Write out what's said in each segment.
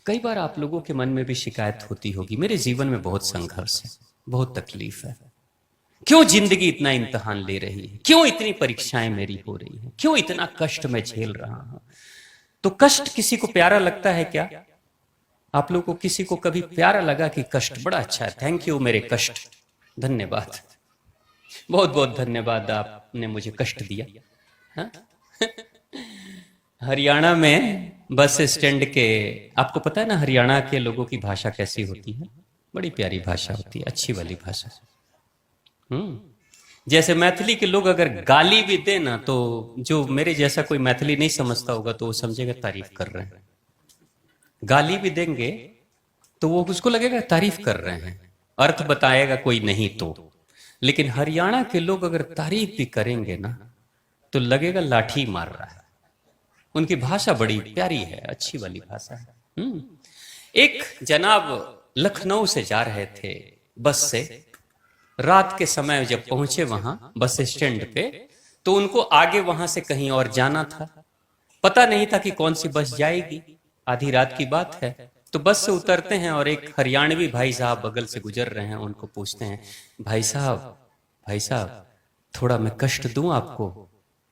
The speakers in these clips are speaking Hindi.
कई बार आप लोगों के मन में भी शिकायत होती होगी, मेरे जीवन में बहुत संघर्ष है, बहुत तकलीफ है, क्यों जिंदगी इतना इम्तिहान ले रही है, क्यों इतनी परीक्षाएं मेरी हो रही हैं, क्यों इतना कष्ट मैं झेल रहा हूं। तो कष्ट किसी को प्यारा लगता है क्या? आप लोगों को किसी को कभी प्यारा लगा कि कष्ट बड़ा अच्छा है? थैंक यू मेरे कष्ट, धन्यवाद, बहुत बहुत धन्यवाद, आपने मुझे कष्ट दिया। हाँ? हरियाणा में बस स्टैंड के, आपको पता है ना हरियाणा के लोगों की भाषा कैसी होती है? बड़ी प्यारी भाषा होती है, अच्छी वाली भाषा। जैसे मैथिली के लोग अगर गाली भी दे ना, तो जो मेरे जैसा कोई मैथिली नहीं समझता होगा तो वो समझेगा तारीफ कर रहे हैं। गाली भी देंगे तो वो उसको लगेगा तारीफ कर रहे हैं, अर्थ बताएगा कोई नहीं तो। लेकिन हरियाणा के लोग अगर तारीफ भी करेंगे ना तो लगेगा लाठी मार रहा है। उनकी भाषा बड़ी प्यारी है, अच्छी वाली भाषा है। एक जनाब लखनऊ से जा रहे थे बस से, रात के समय जब पहुंचे वहां बस स्टैंड पे, तो उनको आगे वहां से कहीं और जाना था, पता नहीं था कि कौन सी बस जाएगी, आधी रात की बात है। तो बस से उतरते हैं और एक हरियाणवी भाई साहब बगल से गुजर रहे हैं, उनको पूछते हैं, भाई साहब थोड़ा मैं कष्ट दूं आपको?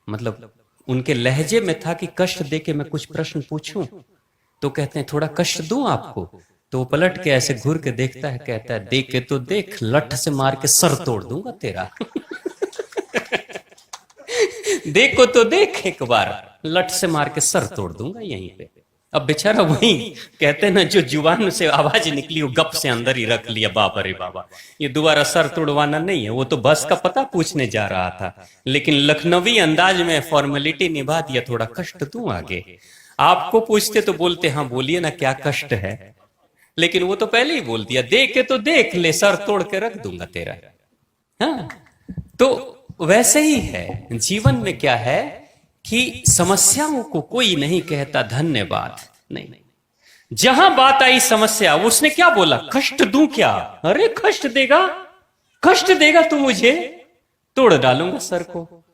मतलब उनके लहजे में था कि कष्ट दे के मैं कुछ प्रश्न पूछूं। तो कहते हैं थोड़ा कष्ट दूं आपको? तो वो पलट के ऐसे घूर के देखता है, कहता है देख के तो देख, लठ से मार के सर तोड़ दूंगा तेरा। देखो तो देख, एक बार लठ से मार के सर तोड़ दूंगा यहीं पे। अब बेचारा वही कहते हैं ना, जो जुबान से आवाज निकली वो गप से अंदर ही रख लिया, बाबा रे बाबा, ये दोबारा सर तोड़वाना नहीं है। वो तो बस का पता पूछने जा रहा था, लेकिन लखनवी अंदाज में फॉर्मेलिटी निभा दिया, थोड़ा कष्ट दूं आगे। आपको पूछते तो बोलते हाँ बोलिए ना क्या कष्ट है, लेकिन वो तो पहले ही बोल दिया, देख के तो देख ले, सर तोड़ के रख दूंगा तेरा। हाँ, तो वैसे ही है जीवन में, क्या है कि समस्याओं को कोई नहीं कहता धन्यवाद, नहीं। जहां बात आई समस्या, उसने क्या बोला, कष्ट दूं क्या? अरे कष्ट देगा तू मुझे, तोड़ डालूंगा सर को।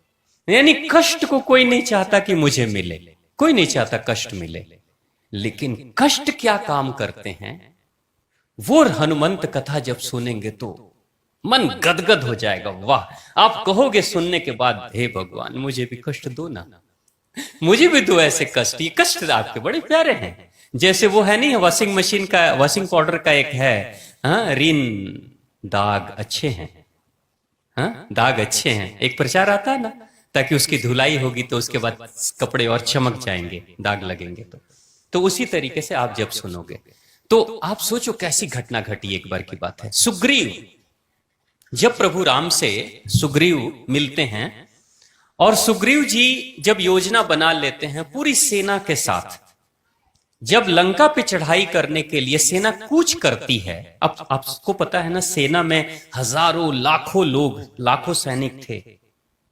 यानी कष्ट को कोई नहीं चाहता कि मुझे मिले, कोई नहीं चाहता कष्ट मिले। लेकिन कष्ट क्या काम करते हैं, वो हनुमंत कथा जब सुनेंगे तो मन गदगद हो जाएगा। वाह, आप कहोगे सुनने के बाद, हे भगवान मुझे भी कष्ट दो ना, मुझे भी दो ऐसे कष्ट। ये कष्ट आपके बड़े प्यारे हैं। जैसे वो है नहीं, वॉशिंग मशीन का, वॉशिंग पाउडर का एक है, हाँ, रिन दाग अच्छे हैं, हाँ दाग अच्छे हैं, एक प्रचार आता है ना, ताकि उसकी धुलाई होगी तो उसके बाद कपड़े और चमक जाएंगे, दाग लगेंगे तो उसी तरीके से आप जब सुनोगे तो आप सोचो कैसी घटना घटी। एक बार की बात है, सुग्रीव, जब प्रभु राम से सुग्रीव मिलते हैं और सुग्रीव जी जब योजना बना लेते हैं पूरी सेना के साथ, जब लंका पे चढ़ाई करने के लिए सेना कूच करती है। अब आपको पता है ना, सेना में हजारों लाखों लोग, लाखों सैनिक थे,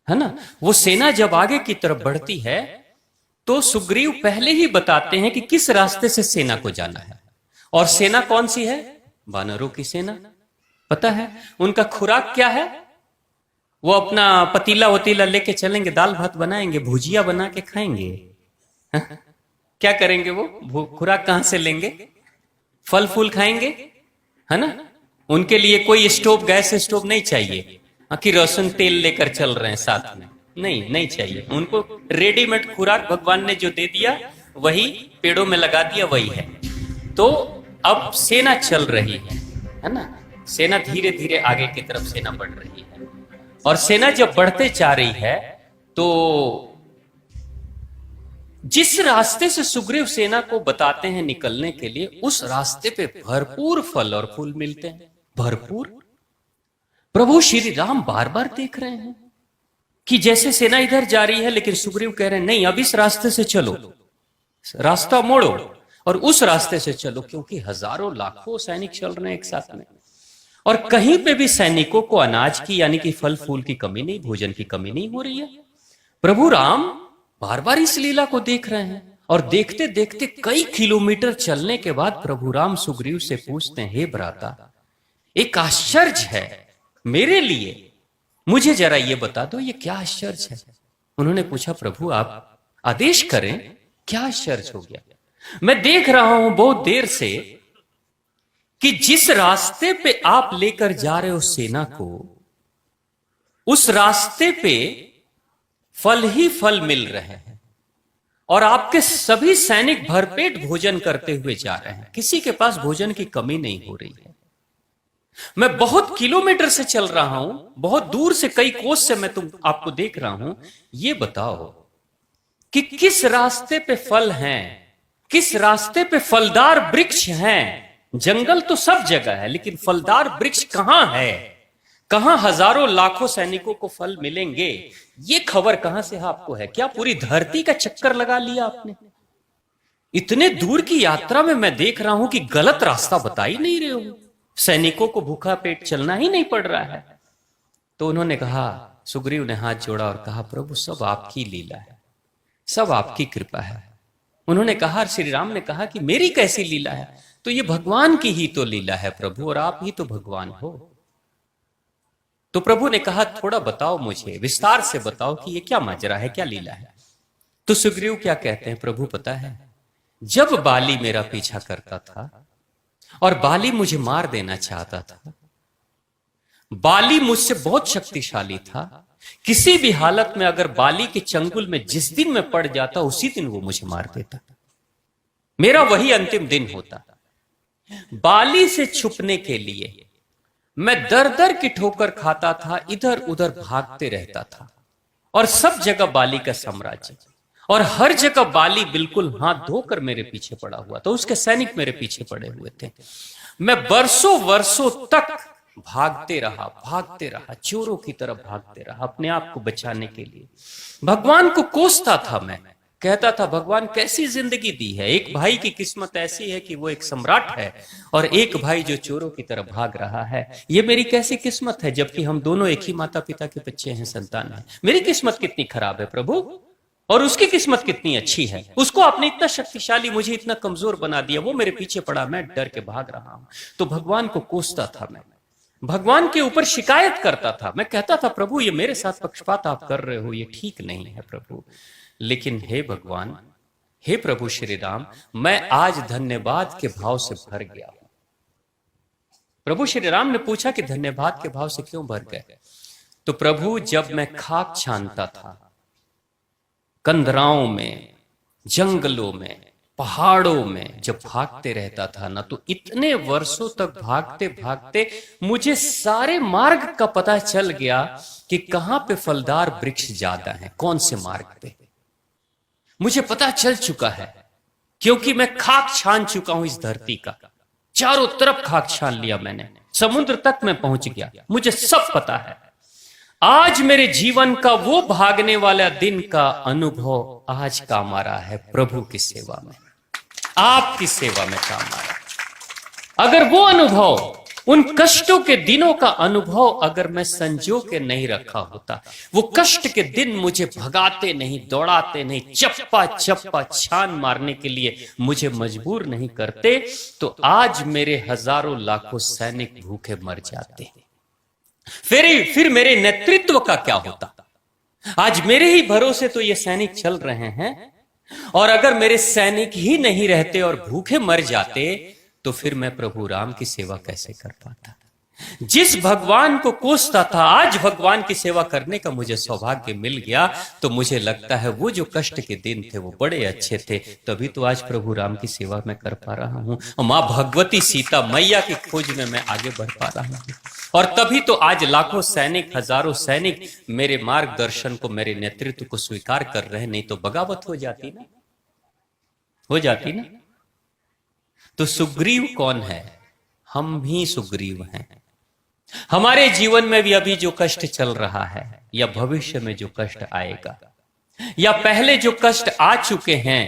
है ना। वो सेना जब आगे की तरफ बढ़ती है तो सुग्रीव पहले ही बताते हैं कि किस रास्ते से सेना को जाना है। और सेना कौन सी है? वानरों की सेना। पता है उनका खुराक क्या है? वो अपना पतीला वतीला लेके चलेंगे, दाल भात बनाएंगे, भुजिया बना के खाएंगे। क्या करेंगे वो? खुराक कहां से लेंगे? फल फूल खाएंगे, है ना। उनके लिए कोई स्टोव, गैस स्टोव नहीं चाहिए कि रोशन तेल लेकर चल रहे हैं साथ में, नहीं चाहिए उनको। रेडीमेड खुराक भगवान ने जो दे दिया वही पेड़ों में लगा दिया, वही है। तो अब सेना चल रही है ना, सेना धीरे धीरे आगे की तरफ सेना बढ़ रही है। और सेना जब बढ़ते जा रही है तो जिस रास्ते से सुग्रीव सेना को बताते हैं निकलने के लिए, उस रास्ते पे भरपूर फल और फूल मिलते हैं, भरपूर। प्रभु श्री राम बार बार देख रहे हैं कि जैसे सेना इधर जा रही है, लेकिन सुग्रीव कह रहे हैं नहीं, अब इस रास्ते से चलो, रास्ता मोड़ो और उस रास्ते से चलो, क्योंकि हजारों लाखों सैनिक चल रहे हैं एक साथ में। और कहीं पे भी सैनिकों को अनाज की, यानी कि फल फूल की कमी नहीं, भोजन की कमी नहीं हो रही है। प्रभु राम बार बार इस लीला को देख रहे हैं और देखते देखते कई किलोमीटर चलने के बाद प्रभु राम सुग्रीव से पूछते हैं, हे भ्राता, एक आश्चर्य है मेरे लिए, मुझे जरा ये बता दो, ये क्या आश्चर्य है? उन्होंने पूछा, प्रभु आप आदेश करें, क्या आश्चर्य हो गया? मैं देख रहा हूं बहुत देर से कि जिस रास्ते पे आप लेकर जा रहे हो सेना को, उस रास्ते पे फल ही फल मिल रहे हैं और आपके सभी सैनिक भरपेट भोजन करते हुए जा रहे हैं। किसी के पास भोजन की कमी नहीं हो रही है। मैं बहुत किलोमीटर से चल रहा हूं, बहुत दूर से, कई कोस से मैं आपको देख रहा हूं। ये बताओ कि किस रास्ते पे फल हैं, किस रास्ते पे फलदार वृक्ष हैं। जंगल तो सब जगह है, लेकिन फलदार वृक्ष कहां है? कहां हजारों लाखों सैनिकों को फल मिलेंगे? ये खबर कहां से आपको है? क्या पूरी धरती का चक्कर लगा लिया आपने? इतने दूर की यात्रा में मैं देख रहा हूं कि गलत रास्ता बता ही नहीं रहे हो, सैनिकों को भूखा पेट चलना ही नहीं पड़ रहा है। तो उन्होंने कहा, सुग्रीव ने हाथ जोड़ा और कहा, प्रभु सब आपकी लीला है, सब आपकी कृपा है। उन्होंने कहा, श्री राम ने कहा कि मेरी कैसी लीला है? तो ये भगवान की ही तो लीला है प्रभु, और आप ही तो भगवान हो। तो प्रभु ने कहा, थोड़ा बताओ मुझे, विस्तार से बताओ कि ये क्या माजरा है, क्या लीला है। तो सुग्रीव क्या कहते हैं, प्रभु पता है, जब बाली मेरा पीछा करता था और बाली मुझे मार देना चाहता था, बाली मुझसे बहुत शक्तिशाली था। किसी भी हालत में अगर बाली के चंगुल में जिस दिन मैं पड़ जाता, उसी दिन वो मुझे मार देता। मेरा वही अंतिम दिन होता। बाली से छुपने के लिए मैं दर दर की ठोकर खाता था, इधर उधर भागते रहता था, और सब जगह बाली का साम्राज्य, और हर जगह बाली बिल्कुल हाथ धोकर मेरे पीछे पड़ा हुआ था। उसके सैनिक मेरे पीछे पड़े हुए थे। मैं वर्षों वर्षों तक भागते रहा, चोरों की तरफ भागते रहा, अपने आप को बचाने के लिए। भगवान को कोसता था मैं, कहता था, भगवान कैसी जिंदगी दी है। एक भाई की किस्मत ऐसी है कि वो एक सम्राट है, और एक भाई जो चोरों की तरफ भाग रहा है। ये मेरी कैसी किस्मत है, जबकि हम दोनों एक ही माता पिता के बच्चे हैं, संतान हैं। मेरी किस्मत कितनी खराब है प्रभु, और उसकी किस्मत कितनी अच्छी है। उसको आपने इतना शक्तिशाली, मुझे इतना कमजोर बना दिया, वो मेरे पीछे पड़ा, मैं डर के भाग रहा हूं। तो भगवान को कोसता था मैं, भगवान के ऊपर शिकायत करता था। मैं कहता था, प्रभु ये मेरे साथ पक्षपात आप कर रहे हो, ये ठीक नहीं है प्रभु। लेकिन हे भगवान, हे प्रभु श्री राम, मैं आज धन्यवाद के भाव से भर गया हूं। प्रभु श्री राम ने पूछा कि धन्यवाद के भाव से क्यों भर गए? तो प्रभु, जब मैं खाक छानता था, कंदराओं में, जंगलों में, पहाड़ों में जब भागते रहता था ना, तो इतने वर्षों तक भागते भागते मुझे सारे मार्ग का पता चल गया कि कहां पे फलदार वृक्ष ज्यादा है, कौन से मार्ग पे। मुझे पता चल चुका है, क्योंकि मैं खाक छान चुका हूं इस धरती का। चारों तरफ खाक छान लिया मैंने, समुद्र तक मैं पहुंच गया, मुझे सब पता है। आज मेरे जीवन का वो भागने वाला दिन का अनुभव आज काम आ रहा है प्रभु की सेवा में, आपकी सेवा में काम आ रहा है। अगर वो अनुभव, उन कष्टों के दिनों का अनुभव अगर मैं संजो के नहीं रखा होता, वो कष्ट के दिन मुझे भगाते नहीं, दौड़ाते नहीं, चप्पा चप्पा छान मारने के लिए मुझे मजबूर नहीं करते, तो आज मेरे हजारों लाखों सैनिक भूखे मर जाते। फिर मेरे नेतृत्व का क्या होता? आज मेरे ही भरोसे तो ये सैनिक चल रहे हैं, और अगर मेरे सैनिक ही नहीं रहते और भूखे मर जाते, तो फिर मैं प्रभु राम की सेवा कैसे कर पाता? जिस भगवान को कोसता था, आज भगवान की सेवा करने का मुझे सौभाग्य मिल गया। तो मुझे लगता है वो जो कष्ट के दिन थे वो बड़े अच्छे थे, तभी तो आज प्रभु राम की सेवा मैं कर पा रहा हूं, और मां भगवती सीता मैया की खोज में मैं आगे बढ़ पा रहा हूं। और तभी तो आज लाखों सैनिक, हजारों सैनिक मेरे मार्गदर्शन को, मेरे नेतृत्व को स्वीकार कर रहे, नहीं तो बगावत हो जाती ना, हो जाती ना। तो सुग्रीव कौन है? हम भी सुग्रीव हैं। हमारे जीवन में भी अभी जो कष्ट चल रहा है, या भविष्य में जो कष्ट आएगा, या पहले जो कष्ट आ चुके हैं,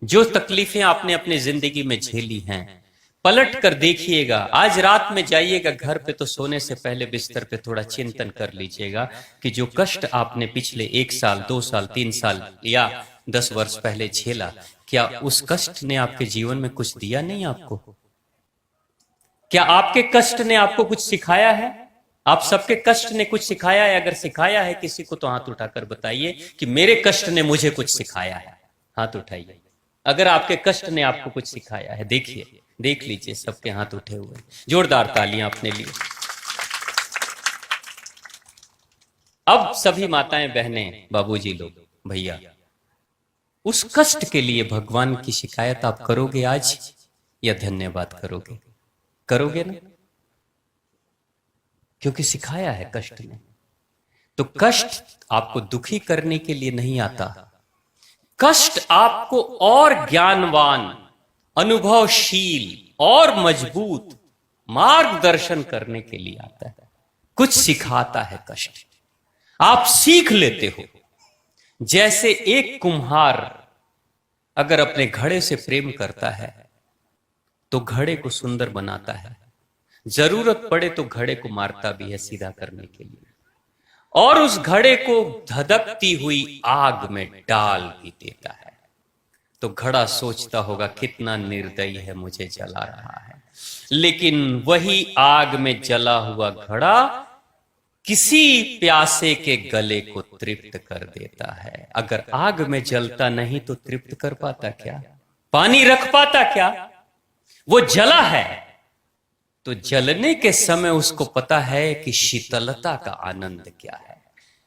जो तकलीफें आपने अपनी जिंदगी में झेली हैं, पलट कर देखिएगा। आज रात में जाइएगा घर पे, तो सोने से पहले बिस्तर पे थोड़ा चिंतन कर लीजिएगा कि जो कष्ट आपने पिछले 1 साल, 2 साल, 3 साल या 10 वर्ष पहले झेला, क्या उस कष्ट ने आपके जीवन में कुछ दिया नहीं आपको? क्या आपके कष्ट ने आपको कुछ सिखाया है? आप सबके कष्ट ने कुछ सिखाया है? अगर सिखाया है किसी को, तो हाथ उठाकर बताइए कि मेरे कष्ट ने मुझे कुछ सिखाया है। हाथ उठाइए। अगर आपके कष्ट ने आपको कुछ सिखाया है, देखिए, देख लीजिए, सबके हाथ उठे हुए, जोरदार तालियां अपने लिए। अब सभी माताएं, बहनें, बाबूजी लोग, भैया, उस कष्ट के लिए भगवान की शिकायत आप करोगे आज या धन्यवाद करोगे? करोगे ना, क्योंकि सिखाया है कष्ट ने। तो कष्ट आपको दुखी करने के लिए नहीं आता, कष्ट आपको और ज्ञानवान, अनुभवशील और मजबूत मार्गदर्शन करने के लिए आता है। कुछ सिखाता है कष्ट, आप सीख लेते हो। जैसे एक कुम्हार अगर अपने घड़े से प्रेम करता है तो घड़े को सुंदर बनाता है, जरूरत पड़े तो घड़े को मारता भी है सीधा करने के लिए, और उस घड़े को धधकती हुई आग में डाल भी देता है। तो घड़ा सोचता होगा कितना निर्दयी है, मुझे जला रहा है। लेकिन वही आग में जला हुआ घड़ा किसी प्यासे के गले को तृप्त कर देता है। अगर आग में जलता नहीं तो तृप्त कर पाता क्या? पानी रख पाता क्या? वो जला है तो जलने के समय उसको पता है कि शीतलता का आनंद क्या है।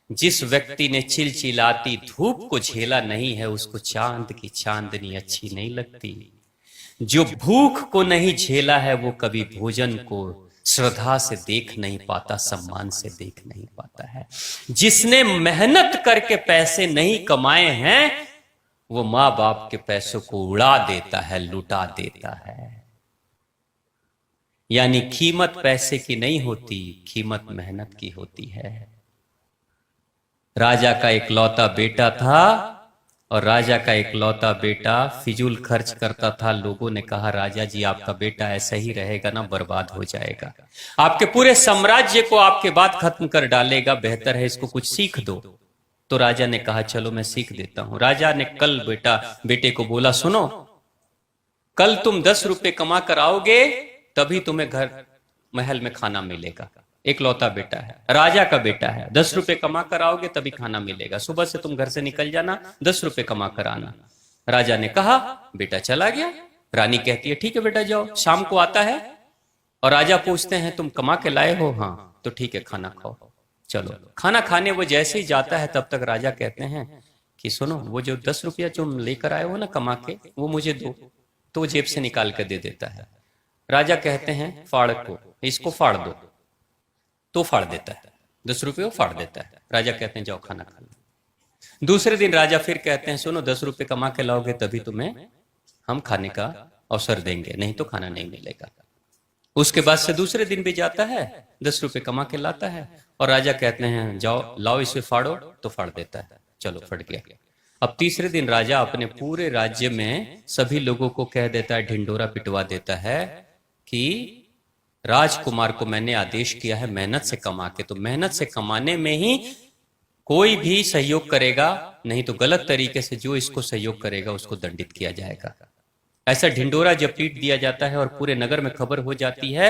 जिस व्यक्ति ने चिलचिलाती धूप को झेला नहीं है उसको चांद की चांदनी अच्छी नहीं लगती। जो भूख को नहीं झेला है वो कभी भोजन को श्रद्धा से देख नहीं पाता, सम्मान से देख नहीं पाता है। जिसने मेहनत करके पैसे नहीं कमाए हैं वो मां बाप के पैसों को उड़ा देता है, लुटा देता है। यानी कीमत पैसे की नहीं होती, कीमत मेहनत की होती है। राजा का इकलौता बेटा था और राजा का इकलौता बेटा फिजूल खर्च करता था। लोगों ने कहा राजा जी आपका बेटा ऐसा ही रहेगा ना, बर्बाद हो जाएगा, आपके पूरे साम्राज्य को आपके बाद खत्म कर डालेगा, बेहतर है इसको कुछ सीख दो। तो राजा ने कहा चलो मैं सीख देता हूं। राजा ने कल बेटे को बोला सुनो, कल तुम 10 रुपए कमा कर आओगे तभी तुम्हें घर महल में खाना मिलेगा। इकलौता बेटा है, राजा का बेटा है, 10 रुपए कमा कर आओगे तभी खाना मिलेगा। सुबह से तुम घर से निकल जाना, 10 रुपए कमा कर आना। राजा ने कहा, बेटा चला गया। रानी कहती है ठीक है बेटा जाओ। शाम को आता है और राजा पूछते हैं तुम कमा के लाए हो? हाँ। तो ठीक है खाना खाओ। चलो खाना खाने वो जैसे ही जाता है तब तक राजा कहते हैं कि सुनो वो जो 10 रुपया तुम लेकर आए हो ना कमा के, वो मुझे दो। तो वो जेब से निकाल कर दे देता है। राजा कहते हैं फाड़ को, इसको फाड़ दो। तो फाड़ देता है, 10 रुपये वो फाड़ देता है। राजा कहते हैं जाओ खाना खा लो। दूसरे दिन राजा फिर कहते हैं सुनो 10 रुपये कमा के लाओगे तभी तुम्हें हम खाने का अवसर देंगे, नहीं तो खाना नहीं मिलेगा। उसके बाद से दूसरे दिन भी जाता है, 10 रुपये कमा के लाता है और राजा कहते हैं जाओ लाओ इसे फाड़ो। तो फाड़ देता है, चलो फट गया। अब तीसरे दिन राजा अपने पूरे राज्य में सभी लोगों को कह देता है, ढिंडोरा पिटवा देता है कि राजकुमार को मैंने आदेश किया है मेहनत से कमा के, तो मेहनत से कमाने में ही कोई भी सहयोग करेगा, नहीं तो गलत तरीके से जो इसको सहयोग करेगा उसको दंडित किया जाएगा। ऐसा ढिंडोरा जब पीट दिया जाता है और पूरे नगर में खबर हो जाती है,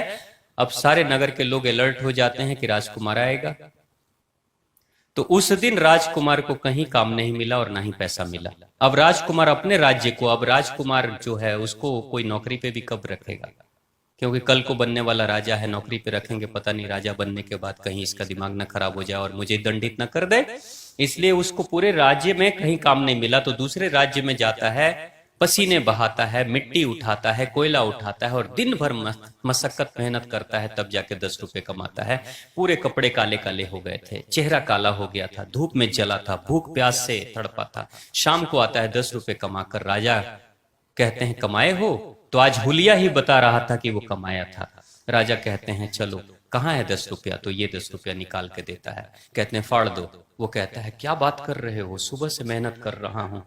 अब सारे नगर के लोग अलर्ट हो जाते हैं कि राजकुमार आएगा। तो उस दिन राजकुमार को कहीं काम नहीं मिला और ना ही पैसा मिला। अब राजकुमार अपने राज्य को, अब राजकुमार जो है उसको कोई नौकरी पे भी कब रखेगा, क्योंकि कल को बनने वाला राजा है, नौकरी पे रखेंगे, पता नहीं राजा बनने के बाद कहीं इसका दिमाग ना खराब हो जाए और मुझे दंडित ना कर दे। इसलिए उसको पूरे राज्य में कहीं काम नहीं मिला। तो दूसरे राज्य में जाता है, पसीने बहाता है, मिट्टी उठाता है, कोयला उठाता है और दिन भर मशक्कत मेहनत करता है, तब जाके 10 रुपए कमाता है। पूरे कपड़े काले काले हो गए थे, चेहरा काला हो गया था, धूप में जला था, भूख प्यास से तड़पा था। शाम को आता है 10 रुपए कमाकर। राजा कहते हैं कमाए हो? तो आज हुलिया ही बता रहा था कि वो कमाया था। राजा कहते हैं चलो कहाँ है 10 रुपया? तो ये 10 रुपया निकाल के देता है। कहते हैं फाड़ दो। वो कहता है क्या बात कर रहे हो, सुबह से मेहनत कर रहा हूँ,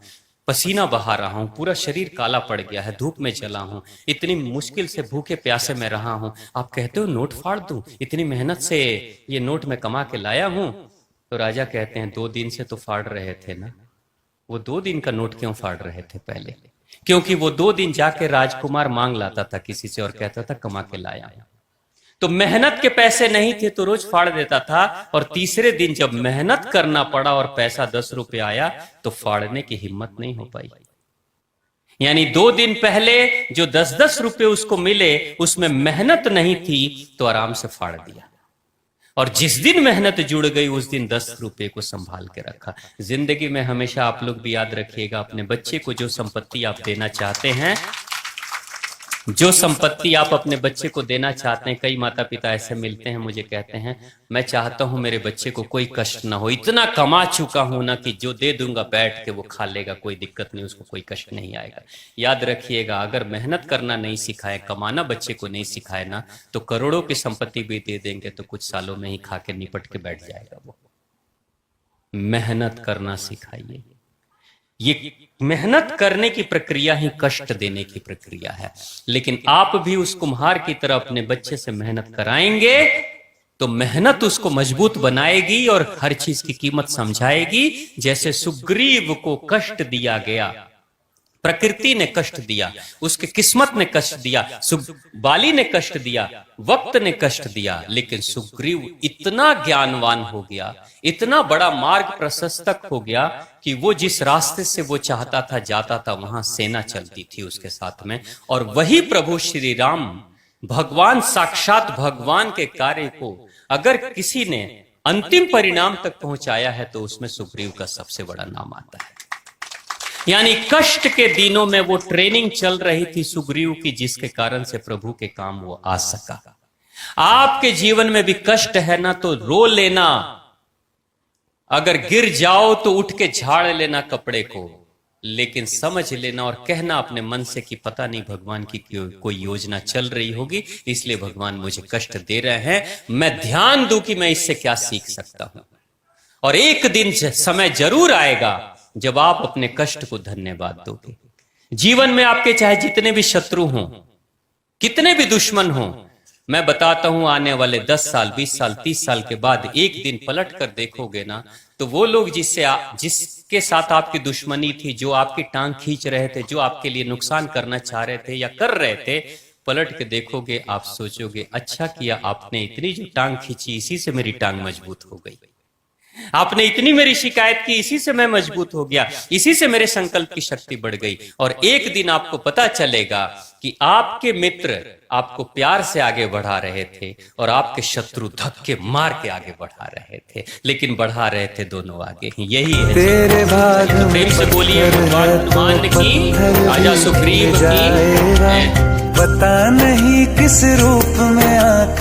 पसीना बहा रहा हूँ, पूरा शरीर काला पड़ गया है, धूप में जला हूँ, इतनी मुश्किल से भूखे प्यासे में रहा हूँ, आप कहते हो नोट फाड़ दूं? इतनी मेहनत से ये नोट में कमा के लाया हूँ। तो राजा कहते हैं 2 दिन से तो फाड़ रहे थे ना। वो 2 दिन का नोट क्यों फाड़ रहे थे पहले? क्योंकि वो 2 दिन जाके राजकुमार मांग लाता था किसी से और कहता था कमा के लाया हूं। तो मेहनत के पैसे नहीं थे तो रोज फाड़ देता था, और तीसरे दिन जब मेहनत करना पड़ा और पैसा 10 रुपए आया तो फाड़ने की हिम्मत नहीं हो पाई। यानी 2 दिन पहले जो 10-10 रुपए उसको मिले उसमें मेहनत नहीं थी तो आराम से फाड़ दिया, और जिस दिन मेहनत जुड़ गई उस दिन 10 रुपए को संभाल के रखा। जिंदगी में हमेशा आप लोग भी याद रखिएगा, अपने बच्चे को जो संपत्ति आप देना चाहते हैं, जो संपत्ति आप अपने बच्चे को देना चाहते हैं, कई माता पिता ऐसे मिलते हैं मुझे कहते हैं मैं चाहता हूं मेरे बच्चे को कोई कष्ट ना हो, इतना कमा चुका हूं ना कि जो दे दूंगा बैठ के वो खा लेगा, कोई दिक्कत नहीं, उसको कोई कष्ट नहीं आएगा। याद रखिएगा, अगर मेहनत करना नहीं सिखाए, कमाना बच्चे को नहीं सिखाए ना, तो करोड़ों की संपत्ति भी दे देंगे तो कुछ सालों में ही खा के निपट के बैठ जाएगा वो। मेहनत करना सिखाइए। ये मेहनत करने की प्रक्रिया ही कष्ट देने की प्रक्रिया है, लेकिन आप भी उस कुम्हार की तरह अपने बच्चे से मेहनत कराएंगे तो मेहनत उसको मजबूत बनाएगी और हर चीज की कीमत समझाएगी। जैसे सुग्रीव को कष्ट दिया गया, प्रकृति ने कष्ट दिया, उसके किस्मत ने कष्ट दिया, बाली ने कष्ट दिया, वक्त ने कष्ट दिया, लेकिन सुग्रीव इतना ज्ञानवान हो गया, इतना बड़ा मार्ग प्रशस्तक हो गया कि वो जिस रास्ते से वो चाहता था जाता था, वहां सेना चलती थी उसके साथ में। और वही प्रभु श्री राम, भगवान साक्षात भगवान के कार्य को अगर किसी ने अंतिम परिणाम तक पहुंचाया है तो उसमें सुग्रीव का सबसे बड़ा नाम आता है। यानी कष्ट के दिनों में वो ट्रेनिंग चल रही थी सुग्रीव की, जिसके कारण से प्रभु के काम वो आ सका। आपके जीवन में भी कष्ट है ना तो रो लेना, अगर गिर जाओ तो उठ के झाड़ लेना कपड़े को, लेकिन समझ लेना और कहना अपने मन से कि पता नहीं भगवान की कोई योजना चल रही होगी, इसलिए भगवान मुझे कष्ट दे रहे हैं, मैं ध्यान दूं कि मैं इससे क्या सीख सकता हूं। और एक दिन समय जरूर आएगा जब आप अपने कष्ट को धन्यवाद दोगे। जीवन में आपके चाहे जितने भी शत्रु हों, कितने भी दुश्मन हों, मैं बताता हूं आने वाले 10 साल, 20 साल, 30 साल के बाद एक दिन पलट कर देखोगे ना, तो वो लोग जिसके साथ आपकी दुश्मनी थी, जो आपकी टांग खींच रहे थे, जो आपके लिए नुकसान करना चाह रहे थे या कर रहे थे, पलट के देखोगे आप सोचोगे अच्छा किया आपने इतनी जो टांग खींची, इसी से मेरी टांग मजबूत हो गई, आपने इतनी मेरी शिकायत की, इसी से मैं मजबूत हो गया, इसी से मेरे संकल्प की शक्ति बढ़ गई। और एक दिन आपको पता चलेगा कि आपके मित्र आपको प्यार से आगे बढ़ा रहे थे और आपके शत्रु धक्के मार के आगे बढ़ा रहे थे, लेकिन बढ़ा रहे थे दोनों आगे। यही है तेरे भाग। तो प्रेम से बोलिए भगवान हनुमान की, राजा सुग्रीव की। पता नहीं किस रूप में आकर